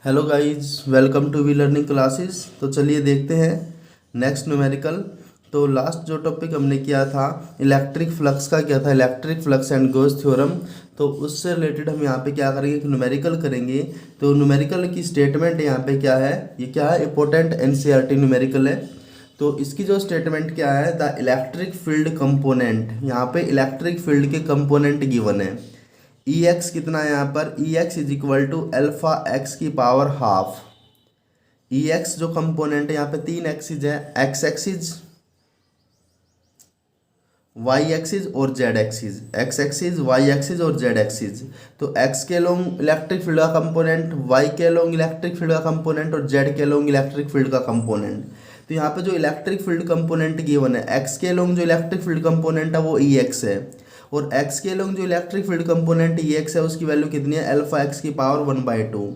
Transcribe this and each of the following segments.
Hello guys, welcome to V learning classes. तो चलिए देखते हैं नेक्स्ट न्यूमेरिकल। तो लास्ट जो टॉपिक हमने किया था इलेक्ट्रिक फ्लक्स का, क्या था electric flux and Gauss theorem. तो उससे रिलेटेड हम यहाँ पे क्या करेंगे, एक न्यूमेरिकल करेंगे। तो न्यूमेरिकल की स्टेटमेंट यहाँ पे क्या है, ये क्या है, इंपॉर्टेंट एनसीईआरटी न्यूमेरिकल है। तो इसकी जो स्टेटमेंट क्या है, द इलेक्ट्रिक फील्ड कंपोनेंट, यहाँ पे इलेक्ट्रिक फील्ड के कंपोनेंट गिवन है। ई एक्स कितना है यहाँ पर, E X is equal to alpha X की पावर हाफ। ई एक्स जो कंपोनेंट है यहाँ पे तीन एक्सिस है, एक्स एक्सिस, वाई एक्सिस और Z axis, X axis, Y axis और जेड एक्सिस। तो एक्स के लोंग इलेक्ट्रिक फील्ड का कंपोनेंट, वाई के लोंग इलेक्ट्रिक फील्ड का कंपोनेंट और जेड के लोंग इलेक्ट्रिक फील्ड का कंपोनेंट। तो यहाँ पे जो इलेक्ट्रिक फील्ड कंपोनेंट गिवन है, एक्स के लोंग जो इलेक्ट्रिक फील्ड कंपोनेंट है वो ई एक्स है, और एक्स के लोग जो electric field component E x है उसकी वैल्यू कितनी है, अल्फा एक्स की पावर 1/2।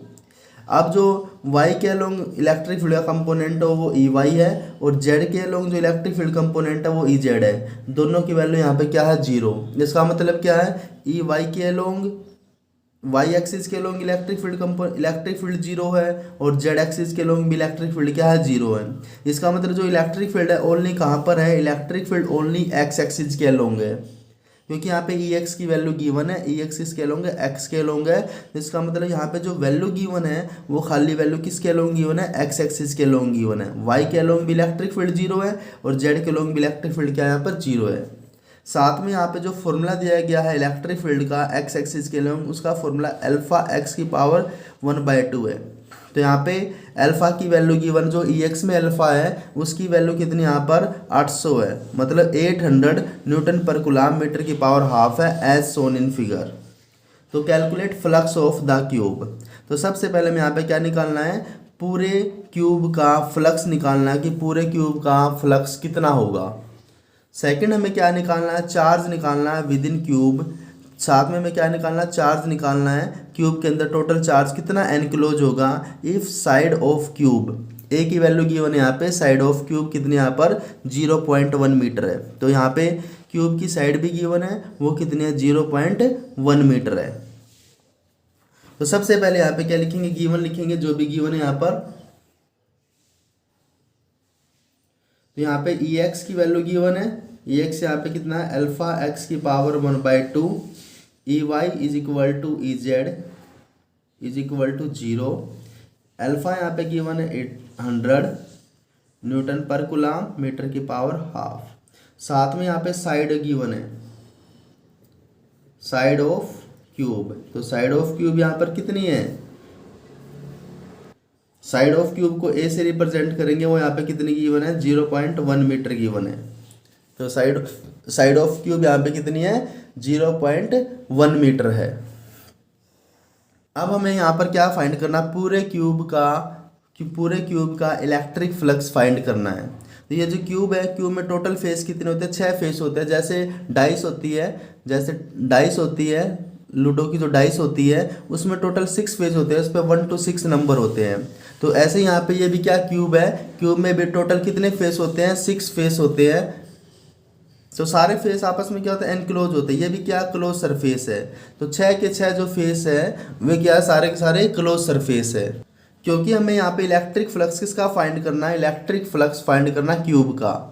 अब जो वाई के लोग इलेक्ट्रिक फील्ड का कंपोनेंट है वो ई वाई है, और जेड के लोग जो इलेक्ट्रिक फील्ड कंपोनेंट है वो ई जेड है। दोनों की वैल्यू यहाँ पे क्या है, 0। इसका मतलब क्या है, ई वाई के लोग, वाई एक्सिस के लोग इलेक्ट्रिक फील्ड 0 है, और जेड एक्सिस के लोग भी इलेक्ट्रिक फील्ड क्या है, 0 है। इसका मतलब जो इलेक्ट्रिक फील्ड है ओनली कहाँ पर है, electric field only x axis के लोग है, क्योंकि यहाँ पे ई एक्स की वैल्यू गिवन है, ई एक्स किसके लोंग है, एक्स के लोंग है। तो इसका मतलब यहाँ पे जो वैल्यू गिवन है वो खाली वैल्यू किसके लोंग गिवन है, एक्स एक्सिस के लोंग गिवन है। वाई के लोंग भी इलेक्ट्रिक फील्ड 0 है, और जेड के लोंग भी इलेक्ट्रिक फील्ड क्या है, यहाँ पर 0 है। साथ में यहाँ पे जो फॉर्मूला दिया गया है इलेक्ट्रिक फील्ड का एक्स एक्सिस के लोंग, उसका फॉर्मूला अल्फा एक्स की पावर 1/2 है। तो यहाँ पे अल्फा की वैल्यू गिवन, जो ई एक्स में अल्फा है उसकी वैल्यू कितनी यहाँ पर 800 है, मतलब 800 न्यूटन पर कूलम मीटर की पावर हाफ है, एज सोन इन फिगर। तो calculate flux of the cube. तो सबसे पहले हमें यहाँ पे क्या निकालना है, पूरे क्यूब का फ्लक्स निकालना है कि पूरे क्यूब का फ्लक्स कितना होगा। सेकंड हमें क्या निकालना है, चार्ज निकालना है विद इन क्यूब। साथ में हमें क्या निकालना है, चार्ज निकालना है क्यूब के अंदर टोटल चार्ज कितना एनक्लोज होगा इफ साइड ऑफ क्यूब। ए की वैल्यू गिवन है यहाँ पे, साइड ऑफ क्यूब कितनी यहाँ पर 0.1 मीटर है। तो यहाँ पे क्यूब की साइड भी गिवन है, वो कितनी है, 0.1 मीटर है। तो सबसे पहले यहाँ पे क्या लिखेंगे, गिवन लिखेंगे जो भी गिवन है यहाँ पर। तो यहाँ पे ई एक्स की वैल्यू गिवन है, ई एक्स यहाँ पे कितना है, अल्फा एक्स की power 1/2, E Y is equal to E Z is equal to 0। Alpha यहाँ पे गिवन है 800 न्यूटन पर कूलम मीटर की पावर हाफ। साथ में यहाँ पे साइड गिवन है, साइड ऑफ क्यूब। तो साइड ऑफ क्यूब यहाँ पर कितनी है, साइड ऑफ क्यूब को ए से रिप्रेजेंट करेंगे, वो यहाँ पे कितनी गिवन है, 0.1 मीटर गिवन है। तो साइड ऑफ क्यूब यहाँ पे कितनी है, 0.1 मीटर है। अब हमें यहाँ पर क्या फाइंड करना, पूरे क्यूब का इलेक्ट्रिक फ्लक्स फाइंड करना है। तो ये जो क्यूब है, क्यूब में टोटल फेस कितने होते हैं, 6 फेस होते हैं। जैसे डाइस होती है, लूडो की जो डाइस होती है उसमें टोटल 6 फेस होते हैं, उस पर 1 to 6 नंबर होते हैं। तो ऐसे यहाँ पे ये भी क्या क्यूब है, क्यूब में भी टोटल कितने फेस होते हैं, 6 फेस होते हैं। तो सारे फेस आपस में क्या होता है, एनक्लोज होते हैं। ये भी क्या क्लोज सरफेस है। तो 6 के 6 जो फेस है वे क्या सारे के सारे क्लोज सरफेस है। क्योंकि हमें यहाँ पे इलेक्ट्रिक फ्लक्स किसका फाइंड करना है, इलेक्ट्रिक फ्लक्स फाइंड करना क्यूब का।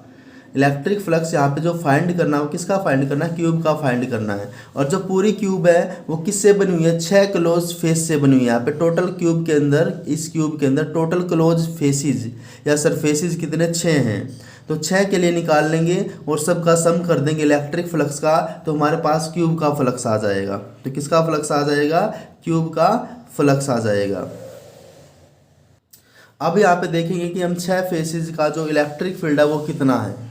इलेक्ट्रिक फ्लक्स यहाँ पे जो फाइंड करना है वो किसका फाइंड करना है, क्यूब का फाइंड करना है। और जो पूरी क्यूब है वो किससे बनी हुई है, 6 क्लोज फेस से बनी हुई है। यहाँ पे टोटल क्यूब के अंदर, इस क्यूब के अंदर टोटल क्लोज फेसिस या सरफेसिस कितने, 6 हैं। तो 6 के लिए निकाल लेंगे और सबका सम कर देंगे इलेक्ट्रिक फ्लक्स का, तो हमारे पास क्यूब का फ्लक्स आ जाएगा। तो किसका फ्लक्स आ जाएगा, क्यूब का फ्लक्स आ जाएगा। अब यहाँ पे देखेंगे कि हम 6 फेसिस का जो इलेक्ट्रिक फील्ड है वो कितना है।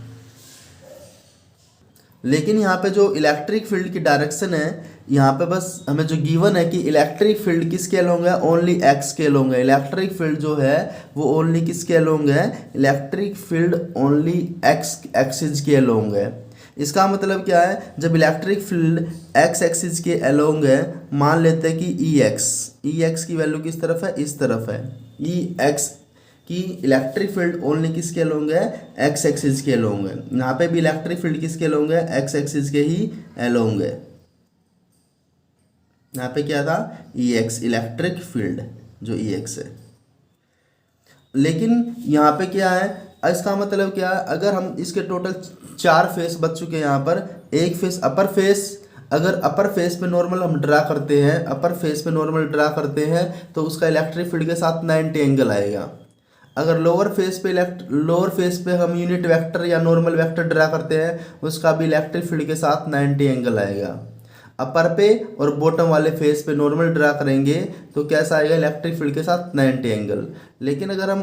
लेकिन यहाँ पे जो इलेक्ट्रिक फील्ड की डायरेक्शन है, यहाँ पे बस हमें जो गिवन है कि इलेक्ट्रिक फील्ड किसके अलोंग है, ओनली एक्स के अलोंग है। इलेक्ट्रिक फील्ड जो है वो ओनली किसके अलोंग है, electric field only x axis के अलोंग है। इसका मतलब क्या है, जब इलेक्ट्रिक फील्ड एक्स एक्सिस के अलोंग है, मान लेते हैं कि ई एक्स की वैल्यू किस तरफ है, इस तरफ है। ई एक्स कि इलेक्ट्रिक फील्ड ओनली किसके अलोंग है, एक्स एक्सिस के अलोंग है। यहाँ पे भी इलेक्ट्रिक फील्ड किसके अलोंग है, एक्स एक्सिस के ही अलोंग है। यहाँ पे क्या था, ई एक्स इलेक्ट्रिक फील्ड। जो ई एक्स है। लेकिन यहाँ पे क्या है, इसका मतलब क्या है, अगर हम इसके टोटल 4 फेस बच चुके हैं यहाँ पर, एक फेस अपर फेस, अगर अपर फेस पे नॉर्मल हम ड्रा करते हैं, अपर फेस पे नॉर्मल ड्रा करते हैं तो उसका इलेक्ट्रिक फील्ड के साथ 90 एंगल आएगा। अगर लोअर फेस पे हम यूनिट वेक्टर या नॉर्मल वेक्टर ड्रा करते हैं, उसका भी इलेक्ट्रिक फील्ड के साथ 90 एंगल आएगा। अपर पे और बॉटम वाले फेस पे नॉर्मल ड्रा करेंगे तो कैसा आएगा, इलेक्ट्रिक फील्ड के साथ 90 एंगल। लेकिन अगर हम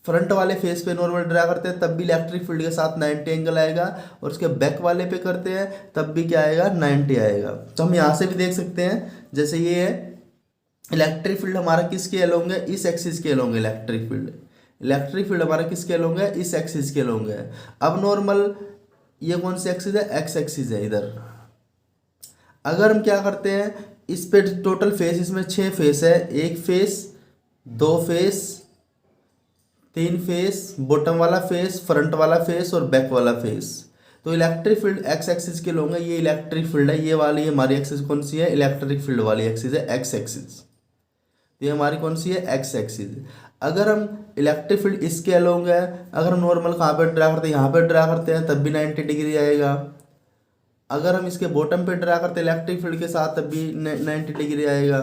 फ्रंट वाले फेस पे नॉर्मल ड्रा करते हैं तब भी इलेक्ट्रिक फील्ड के साथ 90 एंगल आएगा, और उसके बैक वाले पे करते हैं तब भी क्या आएगा, 90 आएगा। तो हम यहाँ से भी देख सकते हैं, जैसे ये है इलेक्ट्रिक फील्ड हमारा किसके अलोंग है, इस एक्सिस के अलोंग है इलेक्ट्रिक फील्ड हमारा किसके अलोंग है, इस एक्सिस के अलोंग है। अब नॉर्मल ये कौन सी एक्सिस है, एक्स एक्सिस है इधर। अगर हम क्या करते हैं, इस पे टोटल फेस, इसमें 6 फेस है, एक फेस, 2 फेस, 3 फेस, बॉटम वाला फेस, फ्रंट वाला फेस और बैक वाला फेस। तो इलेक्ट्रिक फील्ड एक्स एक्सिस के लोग हैं, ये इलेक्ट्रिक फील्ड है, ये वाली हमारी एक्सिस कौन सी है, इलेक्ट्रिक फील्ड वाली एक्सिस है, एक्स एक्सिस। ये हमारी कौन सी है, एक्स एक्सिस। अगर हम इलेक्ट्रिक फील्ड इसके अलोंग है, अगर हम नॉर्मल कहाँ पे ड्रा करते हैं, यहाँ पे ड्रा करते हैं तब भी 90 डिग्री आएगा। अगर हम इसके बॉटम पे ड्रा करते हैं इलेक्ट्रिक फील्ड के साथ तब भी 90 डिग्री आएगा।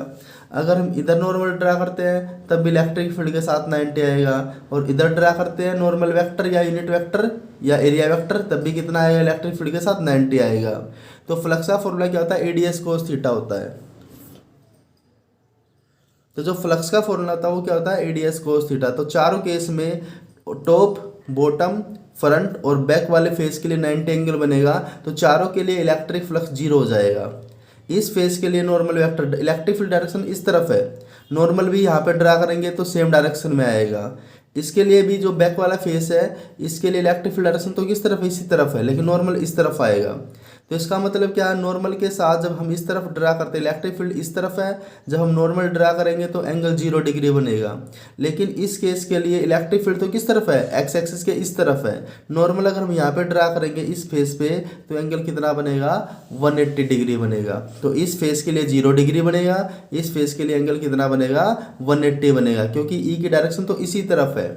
अगर हम इधर नॉर्मल ड्रा करते हैं तब भी इलेक्ट्रिक फील्ड के साथ 90 आएगा। और इधर ड्रा करते हैं नॉर्मल वेक्टर या यूनिट वेक्टर या एरिया वेक्टर तब भी कितना आएगा, इलेक्ट्रिक फील्ड के साथ 90 आएगा। तो फ्लक्स का फॉर्मूला क्या होता है, एडीएस कोस थीटा होता है। तो जो फ्लक्स का फॉर्मूला होता है वो क्या होता है, एडीएस कोस थीटा। तो चारों केस में टॉप, बॉटम, फ्रंट और बैक वाले फेस के लिए 90 एंगल बनेगा, तो चारों के लिए इलेक्ट्रिक फ्लक्स 0 हो जाएगा। इस फेस के लिए normal vector, electric field direction इस तरफ है, नॉर्मल भी यहाँ पे ड्रा करेंगे तो सेम डायरेक्शन में आएगा। इसके लिए भी जो बैक वाला फेस है, इसके लिए इलेक्ट्रिक फील्ड डायरेक्शन तो किस तरफ है, इसी तरफ है, लेकिन नॉर्मल इस तरफ आएगा। तो इसका मतलब क्या है, नॉर्मल के साथ जब हम इस तरफ ड्रा करते हैं इलेक्ट्रिक फील्ड इस तरफ है, जब हम नॉर्मल ड्रा करेंगे तो एंगल 0 डिग्री बनेगा। लेकिन इस केस के लिए इलेक्ट्रिक फील्ड तो किस तरफ है, एक्स एक्सिस के इस तरफ है। नॉर्मल अगर हम यहाँ पे ड्रा करेंगे इस फेस पे तो एंगल कितना बनेगा, 180 डिग्री बनेगा। तो इस फेस के लिए 0 डिग्री बनेगा, इस फेस के लिए एंगल कितना बनेगा, 180 बनेगा, क्योंकि ई की डायरेक्शन तो इसी तरफ है।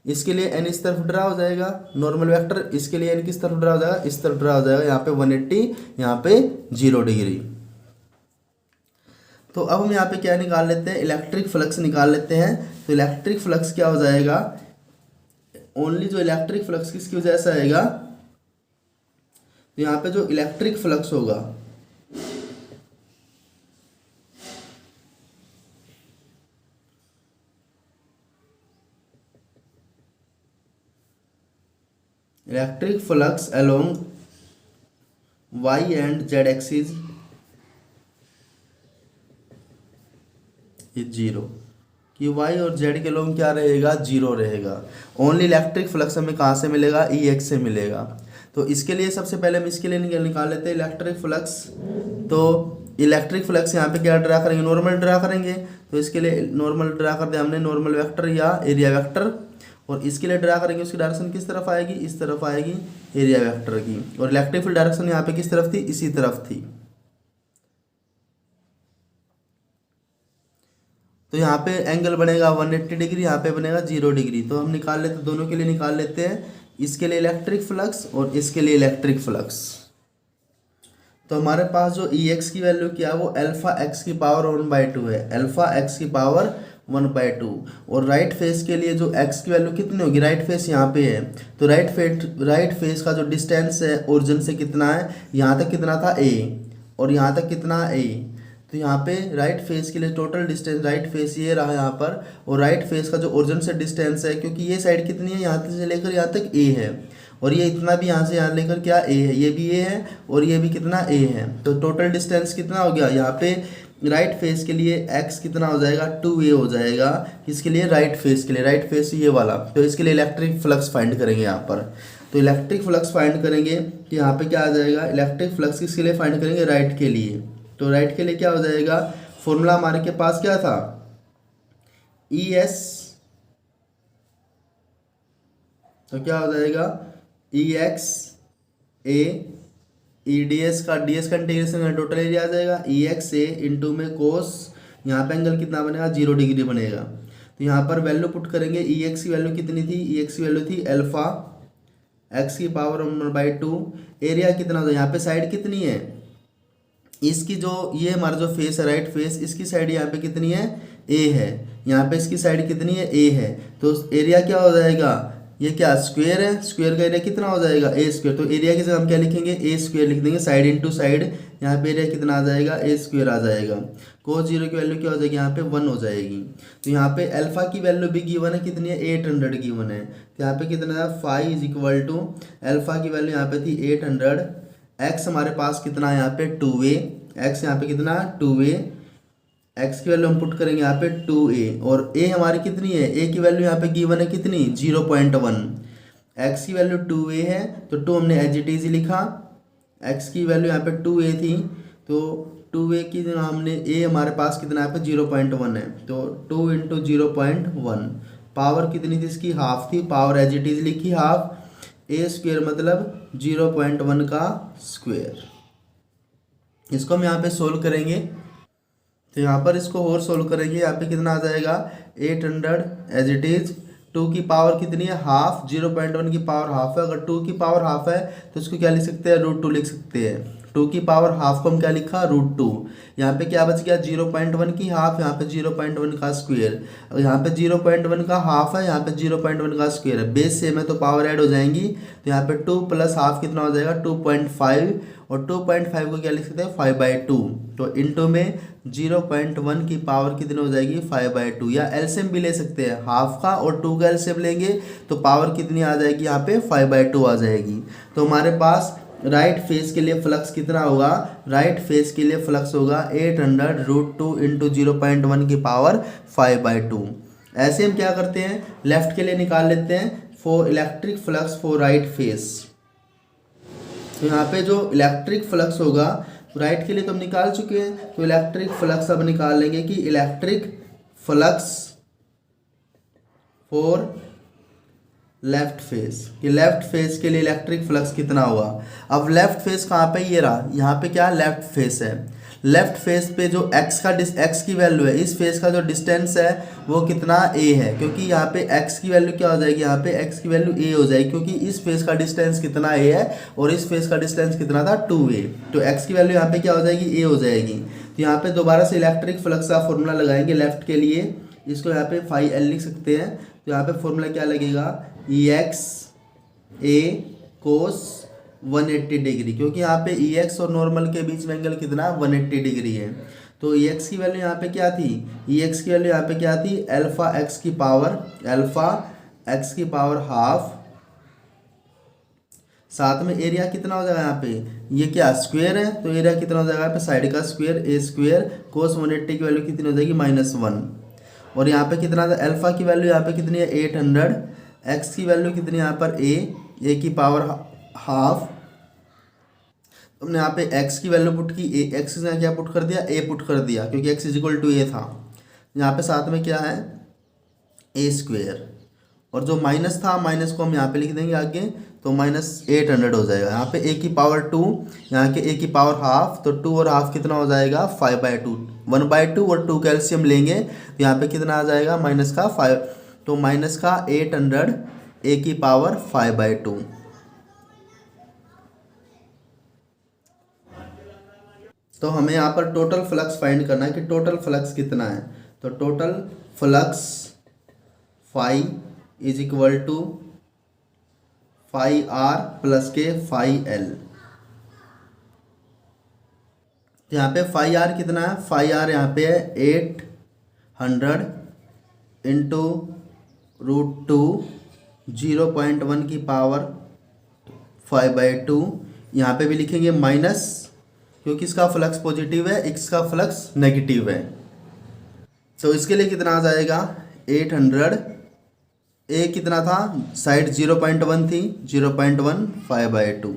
इसके लिए एन इस तरफ ड्रा हो जाएगा नॉर्मल वेक्टर, इसके लिए एन किस तरफ ड्रा हो जाएगा, इस तरफ ड्रा हो जाएगा। यहाँ पे 180, यहाँ पे 0 डिग्री। तो अब हम यहाँ पे क्या निकाल लेते हैं, इलेक्ट्रिक फ्लक्स निकाल लेते हैं। तो इलेक्ट्रिक फ्लक्स क्या हो जाएगा, ओनली जो इलेक्ट्रिक फ्लक्स किसकी वजह से आएगा, तो यहाँ पे जो इलेक्ट्रिक फ्लक्स होगा, electric flux along y and z axis is 0, कि y और z के लोग क्या रहेगा, 0 रहेगा। ओनली इलेक्ट्रिक फ्लक्स हमें कहाँ से मिलेगा, ई एक्स से मिलेगा। तो इसके लिए सबसे पहले हम इसके लिए निकाल लेते हैं इलेक्ट्रिक फ्लक्स। तो इलेक्ट्रिक फ्लक्स यहाँ पे क्या ड्रा करेंगे, नॉर्मल ड्रा करेंगे। तो इसके लिए नॉर्मल ड्रा कर दिया हमने, नॉर्मल वेक्टर या एरिया वेक्टर। और इसके लिए ड्रा करेंगे, उसकी डायरेक्शन किस तरफ आएगी, इस तरफ आएगी एरिया वेक्टर की। और इलेक्ट्रिक फील्ड डायरेक्शन यहाँ पे किस तरफ थी, इसी तरफ थी। तो यहाँ पे एंगल बनेगा 180 डिग्री, यहाँ पे बनेगा 0 डिग्री। तो हम निकाल लेते, दोनों के लिए निकाल लेते हैं, इसके लिए इलेक्ट्रिक फ्लक्स और इसके लिए इलेक्ट्रिक फ्लक्स। तो हमारे पास जो ई एक्स की वैल्यू क्या है, वो अल्फा एक्स की पावर 1/2 है, अल्फा एक्स की पावर 1/2। और राइट फेस के लिए जो x की वैल्यू कितनी होगी, राइट फेस यहाँ पे है, तो राइट फेस का जो डिस्टेंस है ओरिजिन से कितना है, यहाँ तक कितना था a, और यहाँ तक कितना a। तो यहाँ पे राइट फेस के लिए टोटल डिस्टेंस, राइट फेस ये रहा यहाँ पर, और राइट फेस का जो ओरिजिन से डिस्टेंस है, क्योंकि ये साइड कितनी है, यहाँ से लेकर यहाँ तक a है, और ये इतना भी यहाँ से यहाँ लेकर क्या a है, ये भी a है और ये भी कितना a है। तो टोटल डिस्टेंस कितना हो गया, यहाँ पे राइट फेस के लिए x कितना हो जाएगा, 2a हो जाएगा। इसके लिए राइट फेस के लिए, राइट फेस ये वाला, तो इसके लिए इलेक्ट्रिक फ्लक्स फाइंड करेंगे यहाँ पर। तो इलेक्ट्रिक फ्लक्स फाइंड करेंगे तो यहाँ पे क्या आ जाएगा, इलेक्ट्रिक फ्लक्स किसके लिए फाइंड करेंगे, राइट के लिए। तो राइट के लिए क्या हो जाएगा, फॉर्मूला हमारे के पास क्या था, ई एस, तो क्या हो जाएगा, ई एक्स ए, ई डी एस का, डी एस का इंटीग्रेशन टोटल एरिया आ जाएगा, ई एक्स ए इंटू में कोस यहाँ पे एंगल कितना बनेगा, 0 डिग्री बनेगा। तो यहाँ पर वैल्यू पुट करेंगे, ई एक्स की वैल्यू कितनी थी, ई एक्स की वैल्यू थी अल्फा एक्स की पावर 1/2। एरिया कितना था, यहाँ पे साइड कितनी है, इसकी जो ये हमारा जो फेस है राइट फेस, इसकी साइड यहाँ पे कितनी है, ए है, यहाँ पे इसकी साइड कितनी है, ए है। तो एरिया क्या हो जाएगा, ये क्या स्क्वायर है, स्क्वायर का एरिया कितना हो जाएगा, ए स्क्वायर। तो एरिया की जगह हम क्या लिखेंगे, ए स्क्वायर लिख देंगे, साइड इंटू साइड, यहाँ पे एरिया कितना आ जाएगा, ए स्क्वायर आ जाएगा। कोस 0 की वैल्यू क्या हो जाएगी, यहाँ पे 1 हो जाएगी। तो यहाँ पे अल्फा की वैल्यू भी गिवन है, कितनी है, 800 गिवन है। तो यहाँ पे कितना है, phi is equal to alpha की वैल्यू यहाँ पे थी 800, एक्स हमारे पास कितना है यहाँ पे 2a, एक्स यहाँ पे कितना 2a, एक्स की वैल्यू हम पुट करेंगे यहाँ पे 2a, और a हमारी कितनी है, a की वैल्यू यहाँ पे गिवन है कितनी 0.1, x की वैल्यू 2a है तो 2 हमने एज इट इज लिखा, x की वैल्यू यहाँ पे 2a थी तो 2a की जगह हमने a हमारे पास कितना यहाँ पे 0.1 है, तो 2 इंटू 0.1, पावर कितनी थी इसकी, हाफ थी, पावर एज इट इज लिखी हाफ, a स्क्वायर मतलब 0.1 का स्क्वायर। इसको हम यहाँ पे सोल्व करेंगे, तो यहाँ पर इसको और सोल्व करेंगे, यहाँ पे कितना आ जाएगा 800 एज इट इज, 2 की पावर कितनी है हाफ, 0.1 की पावर हाफ है, अगर 2 की पावर हाफ है तो इसको क्या लिख सकते हैं, √2 लिख सकते हैं। 2 की पावर हाफ को हम क्या लिखा, √2, यहाँ पे क्या बच गया 0.1 की हाफ, यहाँ पे 0.1 का स्क्वायर, यहाँ पे 0.1 का हाफ है, यहाँ पे 0.1 का स्क्वायर है, बेस सेम है तो पावर ऐड हो जाएंगी। तो यहाँ पे 2 प्लस हाफ कितना हो जाएगा 2.5, और 2.5 को क्या लिख सकते हैं 5/2, तो इनटू में 0.1 की पावर कितनी हो जाएगी 5/2, या एलसीएम भी ले सकते हैं, हाफ का और 2 का एलसीएम लेंगे तो पावर कितनी आ जाएगी यहाँ पे 5/2 आ जाएगी। तो हमारे पास राइट फेस के लिए फ्लक्स कितना होगा, राइट फेस के लिए फ्लक्स होगा 800√2 इंटू 0.1 की पावर 5/2। ऐसे हम क्या करते हैं, लेफ्ट के लिए निकाल लेते हैं, for electric flux for right face. तो यहाँ पे जो इलेक्ट्रिक फ्लक्स होगा राइट के लिए तो हम निकाल चुके हैं, तो इलेक्ट्रिक फ्लक्स अब निकाल लेंगे कि electric flux for left face, कि लेफ्ट फेस के लिए इलेक्ट्रिक फ्लक्स कितना होगा। अब लेफ्ट फेस कहाँ पे, ये रहा, यहाँ पे क्या लेफ्ट फेस है, लेफ्ट फेस पे जो x की वैल्यू है, इस फेस का जो डिस्टेंस है वो कितना a है, क्योंकि यहाँ पे x की वैल्यू क्या हो जाएगी, यहाँ पे x की वैल्यू a हो जाएगी, क्योंकि इस फेस का डिस्टेंस कितना a है और इस फेस का डिस्टेंस कितना था 2a, तो x की वैल्यू यहाँ पे क्या हो जाएगी a हो जाएगी। तो यहाँ पे दोबारा से इलेक्ट्रिक फ्लक्स का फॉर्मूला लगाएंगे लेफ्ट के लिए, इसको यहाँ पे फाई एल लिख सकते हैं। तो यहाँ पे फॉर्मूला क्या लगेगा, EX A cos 180 डिग्री, क्योंकि यहाँ पे EX और नॉर्मल के बीच में एंगल कितना 180 डिग्री है। तो EX की वैल्यू यहाँ पे क्या थी, EX की वैल्यू यहाँ पे क्या थी, अल्फा एक्स की पावर हाफ, साथ में एरिया कितना हो जाएगा यहाँ पे, ये क्या स्क्वायर है तो एरिया कितना हो जाएगा यहाँ पे साइड का स्क्वायर, ए स्क्वायर, कोस 180 की वैल्यू कितनी हो जाएगी -1, और यहाँ पे कितना था, अल्फा की वैल्यू यहाँ पे कितनी है 800, एक्स की वैल्यू कितनी है यहाँ पर ए की पावर हाफ, हमने यहाँ पे एक्स की वैल्यू पुट की, एक्स ने क्या पुट कर दिया, ए पुट कर दिया, क्योंकि एक्स = ए था। यहाँ पे साथ में क्या है ए स्क्वायर, और जो माइनस था माइनस को हम यहाँ पे लिख देंगे आगे, तो -800 हो जाएगा। यहाँ पे ए की पावर 2, यहाँ के ए की पावर हाफ, तो 2 और हाफ कितना हो जाएगा 5/2, 1/2 और 2 कैल्शियम लेंगे तो यहाँ पे कितना आ जाएगा -5, तो -800 ए की पावर 5/2। तो हमें यहाँ पर टोटल फ्लक्स फाइंड करना है कि टोटल फ्लक्स कितना है, तो total flux phi is equal to phi R plus K phi L. यहाँ पे फाई आर कितना है, फाई आर यहाँ पे है 800 इंटू √2 0.1 की पावर 5/2, यहाँ पे भी लिखेंगे माइनस, क्योंकि इसका फ्लक्स पॉजिटिव है, इसका फ्लक्स नेगेटिव है। तो इसके लिए कितना आ जाएगा 800, ए कितना था साइड 0.1 थी, 0.1 5/2।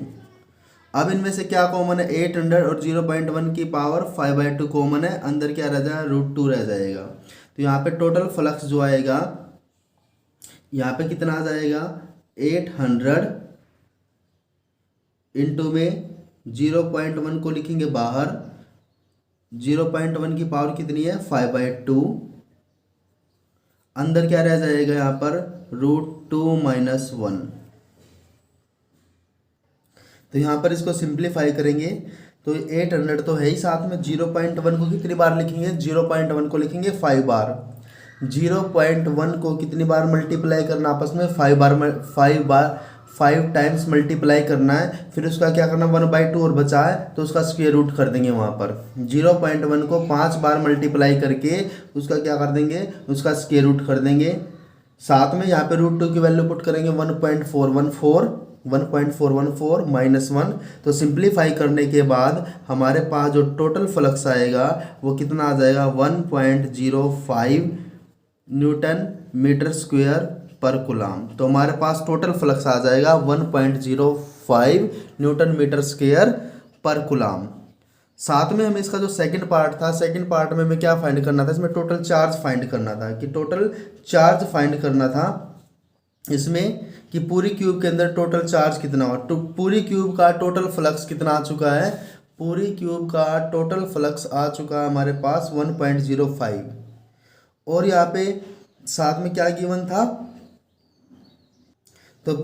अब इनमें से क्या कॉमन है, 800 और 0.1 की पावर 5/2 कॉमन है, अंदर क्या रह जाएगा √2 रह जाएगा। तो यहाँ पे टोटल फ्लक्स जो आएगा यहाँ पे कितना आ जाएगा 800 इंटू में 0.1 को लिखेंगे बाहर, 0.1 की पावर कितनी है 5/2, अंदर क्या रह जाएगा यहाँ पर √2 - 1। तो यहाँ पर इसको सिंप्लीफाई करेंगे तो 800 तो है ही, साथ में 0.1 को कितनी बार लिखेंगे, 0.1 को लिखेंगे 5 बार। 0.1 को कितनी बार मल्टीप्लाई करना आपस में 5 टाइम्स मल्टीप्लाई करना है, फिर उसका क्या करना 1/2 और बचा है तो उसका स्क्वायर रूट कर देंगे वहाँ पर। 0.1 को 5 बार मल्टीप्लाई करके उसका क्या कर देंगे, उसका स्क्वायर रूट कर देंगे। साथ में यहाँ पे √2 की वैल्यू पुट करेंगे 1.414 -1। तो सिंप्लीफाई करने के बाद हमारे पास जो टोटल फ्लक्स आएगा वो कितना आ जाएगा 1.05 न्यूटन मीटर स्क्वायर पर कूलम। तो हमारे पास टोटल फ्लक्स आ जाएगा 1.05 न्यूटन मीटर स्क्वायर पर कूलम। साथ में हमें इसका जो सेकंड पार्ट था, सेकंड पार्ट में हमें क्या फाइंड करना था, इसमें टोटल चार्ज फाइंड करना था कि टोटल चार्ज फाइंड करना था इसमें कि पूरी क्यूब के अंदर टोटल चार्ज कितना हो। तो पूरी क्यूब का टोटल फ्लक्स कितना आ चुका है, पूरी क्यूब का टोटल फ्लक्स आ चुका है हमारे पास 1.05। और यहाँ पे साथ में क्या गिवन था, तो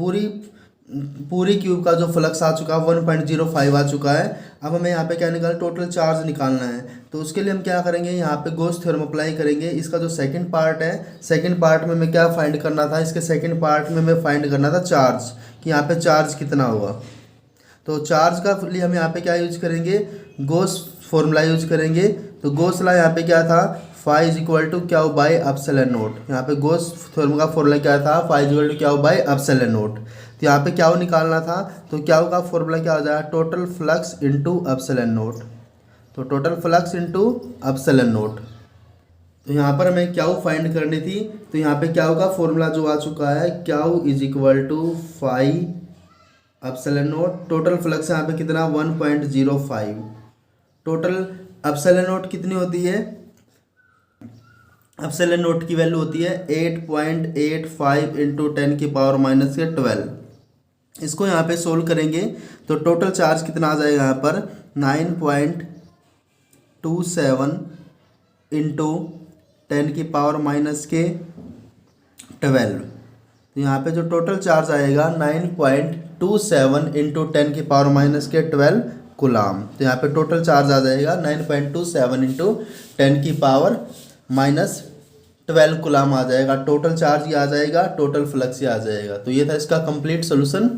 पूरी क्यूब का जो फ्लक्स आ चुका है 1.05 आ चुका है। अब हमें यहाँ पे क्या निकालना, टोटल चार्ज निकालना है। तो उसके लिए हम क्या करेंगे, यहाँ पे गॉस थ्योरम अप्लाई करेंगे। इसका जो सेकंड पार्ट है, सेकंड पार्ट में हमें क्या फाइंड करना था, इसके सेकंड पार्ट में हमें फाइंड करना था चार्ज, कि यहाँ पे चार्ज कितना होगा। तो चार्ज का लिए हम यहाँ पे क्या यूज करेंगे, गॉस फॉर्मूला यूज करेंगे। तो गॉस ला यहाँ पे क्या था, फाई = Q/ε0। यहाँ पे गॉस थ्योरम का फॉर्मूला क्या था, फाई = Q/ε0। तो यहाँ पे क्या निकालना था, तो क्या का फॉर्मूला क्या हो जाएगा, टोटल फ्लक्स इंटू ε0। तो टोटल फ्लक्स इंटू ε0। तो यहाँ पर हमें क्या फाइंड करनी थी, तो यहाँ पे क्या का फॉर्मूला जो आ चुका है Q = फाई ε0। टोटल फ्लक्स यहाँ पे कितना 1.05। टोटल ε0 कितनी होती है, ε0 की वैल्यू होती है 8.85 × 10⁻⁻12। इसको यहाँ पे सोल्व करेंगे तो टोटल चार्ज कितना आ जाएगा यहाँ पर 9.27 × 10⁻⁻12। तो यहाँ पे जो टोटल चार्ज आएगा 9.27 × 10⁻⁻12 कूलम। तो यहाँ पे टोटल चार्ज आ जाएगा 9.27 × 10⁻⁻12 कूलम आ जाएगा। टोटल चार्ज ये आ जाएगा, टोटल फ्लक्स ये आ जाएगा। तो ये था इसका कंप्लीट सोल्यूशन।